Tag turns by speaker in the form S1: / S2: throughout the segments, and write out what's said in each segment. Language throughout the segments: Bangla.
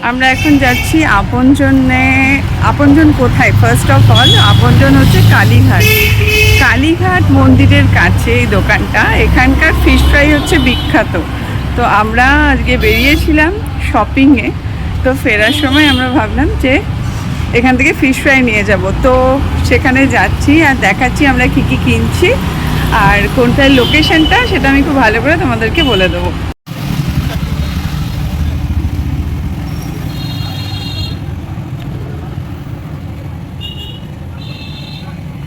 S1: আমরা এখন যাচ্ছি আপনজনে। আপনজন কোথায়? ফার্স্ট অফ অল আপনজন হচ্ছে কালীঘাট। কালীঘাট মন্দিরের কাছে এই দোকানটা। এখানকার ফিশ ফ্রাই হচ্ছে বিখ্যাত। তো আমরা আজকে বেরিয়েছিলাম শপিংয়ে। তো ফেরার সময় আমরা ভাবলাম যে এখান থেকে ফিশ ফ্রাই নিয়ে যাব। তো সেখানে যাচ্ছি আর দেখাচ্ছি আমরা কী কী কিনছি আর কোনটার লোকেশনটা সেটা আমি খুব ভালো করে তোমাদেরকে বলে দেবো।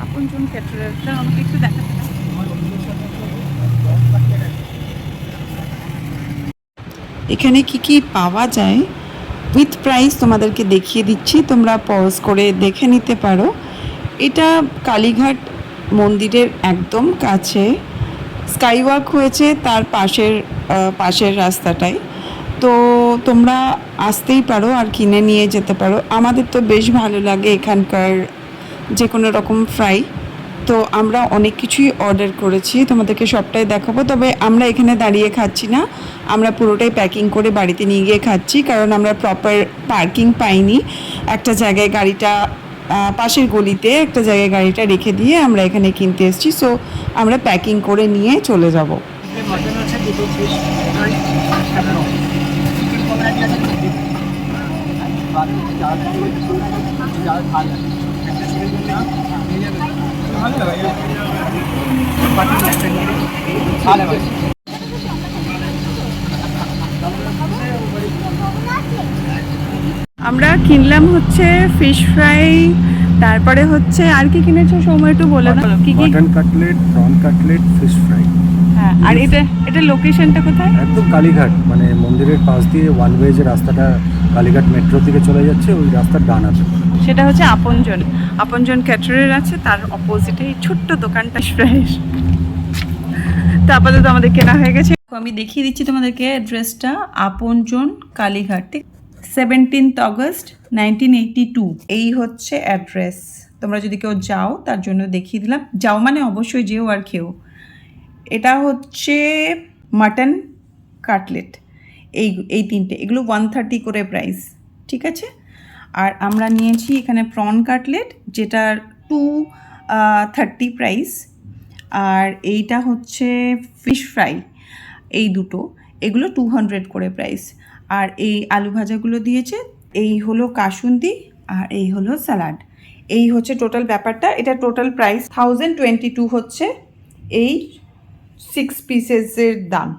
S1: আপনজন ক্যাটারারটা আমাকে একটু দেখাতে পারো? এখানে কি কি পাওয়া যায় উইথ প্রাইস তোমাদেরকে দেখিয়ে দিচ্ছি, তোমরা পজ করে দেখে নিতে পারো। এটা কালীঘাট মন্দিরের একদম কাছে, স্কাইওয়াক হয়েছে তার পাশের রাস্তাটায়। তো তোমরা আসতেই পারো আর কিনে নিয়ে যেতে পারো। আমাদের তো বেশ ভালো লাগে এখানকার যে কোনো রকম ফ্রাই। তো আমরা অনেক কিছুই অর্ডার করেছি, তোমাদেরকে সবটাই দেখাবো। তবে আমরা এখানে দাঁড়িয়ে খাচ্ছি না, আমরা পুরোটাই প্যাকিং করে বাড়িতে নিয়ে গিয়ে খাচ্ছি, কারণ আমরা প্রপার পার্কিং পাইনি। একটা জায়গায় গাড়িটা পাশের গলিতে একটা জায়গায় গাড়িটা রেখে দিয়ে আমরা এখানে কিনতে এসেছি। সো আমরা প্যাকিং করে নিয়ে চলে যাব। আমরা কিনলাম হচ্ছে ফিশ ফ্রাই, তারপরে হচ্ছে আর কি কিনেছো সৌম্য একটু বলে দাও কি কি?
S2: Mutton cutlet, prawn cutlet, fish fry.
S1: হ্যাঁ, আর এটা লোকেশনটা কোথায়?
S2: একদম কালীঘাট, মানে মন্দিরের পাশ দিয়ে ওয়ান ওয়ে যে রাস্তাটা কালীঘাট মেট্রো থেকে চলে যাচ্ছে, ওই রাস্তার ডান আছে।
S1: সেটা হচ্ছে আপনজন। আপনজন ক্যাটারার আছে, তার অপোজিটে এই ছোট্ট দোকানটা ফ্রাই। তো আপাতত আমাদের কেনা হয়ে গেছে। আমি দেখিয়ে দিচ্ছি তোমাদেরকে অ্যাড্রেসটা। আপনজন কালীঘাট, 17 অগস্ট 1982 এই হচ্ছে অ্যাড্রেস। তোমরা যদি কেউ যাও তার জন্য দেখিয়ে দিলাম। যাও মানে অবশ্যই যেও আর খেও। এটা হচ্ছে মাটন কাটলেট, এই তিনটে, এগুলো 130 করে প্রাইস, ঠিক আছে। আর আমরা নিয়েছি এখানে প্রন কাটলেট, যেটার 230 প্রাইস। আর এইটা হচ্ছে ফিশ ফ্রাই, এই দুটো, এগুলো 200 করে প্রাইস। আর এই আলু ভাজাগুলো দিয়েছে, এই হলো কাসুন্দি আর এই হলো স্যালাড। এই হচ্ছে টোটাল ব্যাপারটা। এটা টোটাল প্রাইস 1022 হচ্ছে এই 6 পিসেসের দাম।